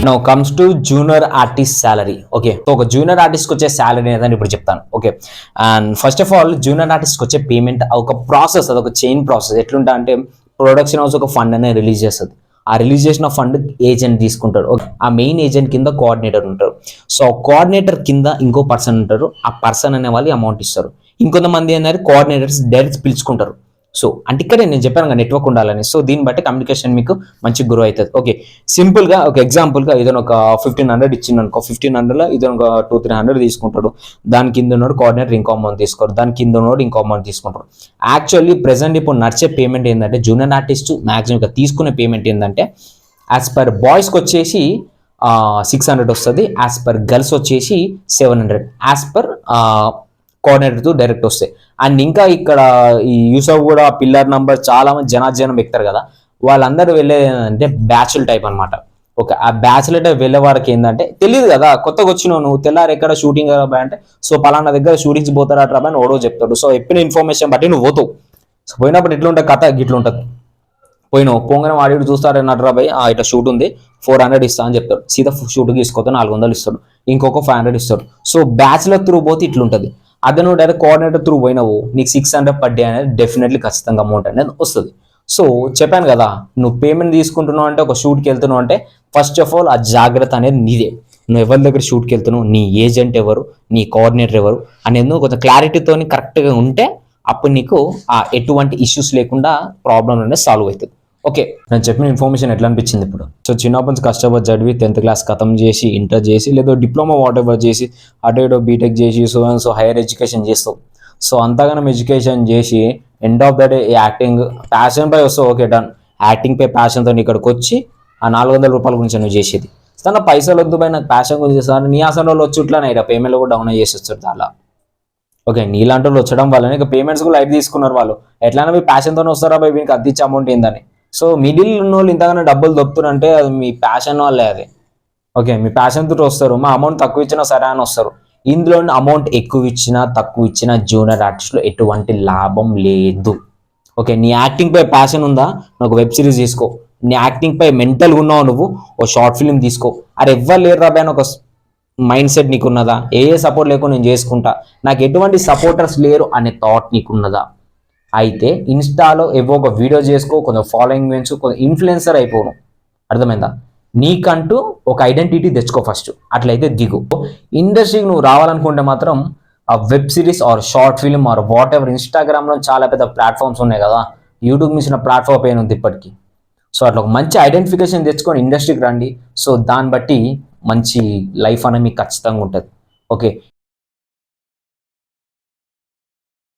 Now comes to junior artist salary. Okay, so ఒక junior ఆర్టిస్ట్కి వచ్చే సాలరీ ఏదని ఇప్పుడు చెప్తాను. Okay, and first of all junior ఆర్టిస్ట్కి వచ్చే పేమెంట్ ఒక ప్రాసెస్, అదొక చైన్ ప్రాసెస్. ఎట్లుంటా అంటే ప్రొడక్షన్ హౌస్ ఒక ఫండ్ అనేది రిలీజ్ చేస్తుంది. ఆ రిలీజ్ చేసిన ఫండ్ ఏజెంట్ తీసుకుంటాడు. ఓకే, ఆ మెయిన్ ఏజెంట్ కింద కోఆర్డినేటర్ ఉంటారు. సో కోఆర్డినేటర్ కింద ఇంకో పర్సన్ ఉంటారు. ఆ పర్సన్ అనే వాళ్ళు అమౌంట్ ఇస్తారు. ఇంకొంతమంది ఏంటంటే కోఆర్డినేటర్స్ డైరెక్ట్ పిలుచుకుంటారు. సో అంటే ఇక్కడే నేను చెప్పాను కదా నెట్వర్క్ ఉండాలని. సో దీన్ని బట్టి కమ్యూనికేషన్ మీకు మంచి గ్రో అవుతుంది. ఓకే, సింపుల్గా ఒక ఎగ్జాంపుల్గా ఏదైనా ఒక 1500 ఇచ్చింది అనుకో, 1500లో ఇదొక 200-300 తీసుకుంటాడు. దాని కింద ఉన్నోడు కోఆర్డినేటర్ ఇంకో అమౌంట్ తీసుకోరు, దాని కింద ఉన్నోడు ఇంకో అమౌంట్ తీసుకుంటారు. యాక్చువల్లీ ప్రెసెంట్ ఇప్పుడు నడిచే పేమెంట్ ఏంటంటే జూనియర్ ఆర్టిస్ట్ మ్యాక్సిమం తీసుకునే పేమెంట్ ఏంటంటే యాజ్ పర్ బాయ్స్కి వచ్చేసి 600 వస్తుంది, యాజ్ పర్ గర్ల్స్ వచ్చేసి 700, యాజ్ పర్ కోఆర్డినేటర్తో డైరెక్ట్ వస్తాయి. అండ్ ఇంకా ఇక్కడ ఈ యూసఫ్ కూడా పిల్లర్ నంబర్ చాలా మంది జనం ఎక్కుతారు కదా, వాళ్ళందరూ వెళ్ళేది ఏంటంటే బ్యాచులర్ టైప్ అనమాట. ఓకే, ఆ బ్యాచులర్ టైప్ వెళ్ళే వారికి ఏంటంటే తెలియదు కదా, కొత్తగా వచ్చినావు నువ్వు, తెల్లారు ఎక్కడ షూటింగ్ రాబాయ్ అంటే సో పలానా దగ్గర షూటింగ్స్ పోతారా రాబాయ్ అని ఓడో చెప్తాడు. సో ఎప్పుడు ఇన్ఫర్మేషన్ బట్టి నువ్వు పోతావు. సో పోయినప్పుడు ఎట్లుంటుంది కథ, గిట్లుంటుంది. పోయినావు పోగానే వాడి చూస్తాడు నటరాబాయ్ ఇట్లా షూట్ ఉంది 400 ఇస్తా అని చెప్తాడు. సీదా షూట్కి తీసుకోతే 400 ఇస్తాడు, ఇంకొక 500 ఇస్తాడు. సో బ్యాచులర్ త్రూ పోతే ఇట్లుంటుంది. అదే నువ్వు డైరెక్ట్ కోఆర్డినేటర్ త్రూ పోయినావు, నీకు 600 పర్ డే అనేది డెఫినెట్లీ ఖచ్చితంగా అమౌంట్ అనేది వస్తుంది. సో చెప్పాను కదా, నువ్వు పేమెంట్ తీసుకుంటున్నావు అంటే ఒక షూట్కి వెళ్తున్నావు అంటే ఫస్ట్ ఆఫ్ ఆల్ ఆ జాగ్రత్త అనేది నీదే. నువ్వు ఎవరి దగ్గర షూట్కి వెళ్తున్నావు, నీ ఏజెంట్ ఎవరు, నీ కోఆర్డినేటర్ ఎవరు అనేది నువ్వు కొంచెం క్లారిటీతో కరెక్ట్గా ఉంటే అప్పుడు నీకు ఎటువంటి ఇష్యూస్ లేకుండా ప్రాబ్లం అనేది సాల్వ్ అవుతుంది. ఓకే, నేను చెప్పిన ఇన్ఫర్మేషన్ ఎట్లా అనిపించింది ఇప్పుడు? సో చిన్నప్పటి నుంచి కష్టపడి చదివి 10th క్లాస్ ఖతం చేసి ఇంటర్ చేసి లేదా డిప్లొమా వాటెవర్ చేసి అటు ఇటు బీటెక్ చేసి సో హైయర్ ఎడ్యుకేషన్ చేస్తావు. సో అంతగానం ఎడ్యుకేషన్ చేసి end of the day acting passion పై వస్తావు. ఓకే డన్, యాక్టింగ్ పై ప్యాషన్తో ఇక్కడికి వచ్చి ఆ 400 రూపాయల గురించి నువ్వు చేసేది తన పైసలు వద్దు పై నాకు ప్యాషన్ గురించి చేస్తాను. నీ ఆసన వాళ్ళు వచ్చి ఇట్లా నైరా పేమెంట్లు కూడా డౌన్ చేసి వచ్చారు అలా. ఓకే, నీలాంటి వాళ్ళు వచ్చడం వల్ల ఇక పేమెంట్స్ కూడా లైట్ తీసుకున్నారు వాళ్ళు. ఎట్లయినా మీ ప్యాషన్తోనే వస్తారా బై, వీనికి అద్దిచ్చే అమౌంట్ ఏందని. సో మిడిల్ ఉన్న వాళ్ళు ఇంతగానో డబ్బులు దొప్పుతారంటే అది మీ ప్యాషన్ వాళ్ళే. అది ఓకే, మీ ప్యాషన్ తోటి వస్తారు. మా అమౌంట్ తక్కువ ఇచ్చినా సరే అని వస్తారు. ఇందులో అమౌంట్ ఎక్కువ ఇచ్చినా తక్కువ ఇచ్చినా జూనియర్ ఆర్టిస్ట్లో ఎటువంటి లాభం లేదు. ఓకే, నీ యాక్టింగ్ పై ప్యాషన్ ఉందా, నువ్వు వెబ్ సిరీస్ తీసుకో. నీ యాక్టింగ్ పై మెంటల్గా ఉన్నావు, నువ్వు ఓ షార్ట్ ఫిల్మ్ తీసుకో. అరే ఎవ్వరు లేరు రాబా అని ఒక మైండ్ సెట్ నీకున్నదా? ఏ సపోర్ట్ లేకుండా నేను చేసుకుంటా, నాకు ఎటువంటి సపోర్టర్స్ లేరు అనే థాట్ నీకున్నదా? అయితే ఇన్స్టాలో ఏవో ఒక వీడియో చేసుకో, కొంచెం ఫాలోయింగ్ పెంచు, కొంచెం ఇన్ఫ్లుయెన్సర్ అయిపోను. అర్థమైందా? నీకంటూ ఒక ఐడెంటిటీ తెచ్చుకో ఫస్ట్, అట్లయితే దిగు. ఇండస్ట్రీకి నువ్వు రావాలనుకుంటే మాత్రం ఆ web series or short film or whatever, ఇన్స్టాగ్రామ్లో చాలా పెద్ద ప్లాట్ఫామ్స్ ఉన్నాయి కదా, యూట్యూబ్ మించిన ప్లాట్ఫామ్ పైన ఉంది ఇప్పటికీ. సో అట్లా ఒక మంచి ఐడెంటిఫికేషన్ తెచ్చుకొని ఇండస్ట్రీకి రండి. సో దాన్ని బట్టి మంచి లైఫ్ అనేది మీకు ఖచ్చితంగా ఉంటుంది. ఓకే.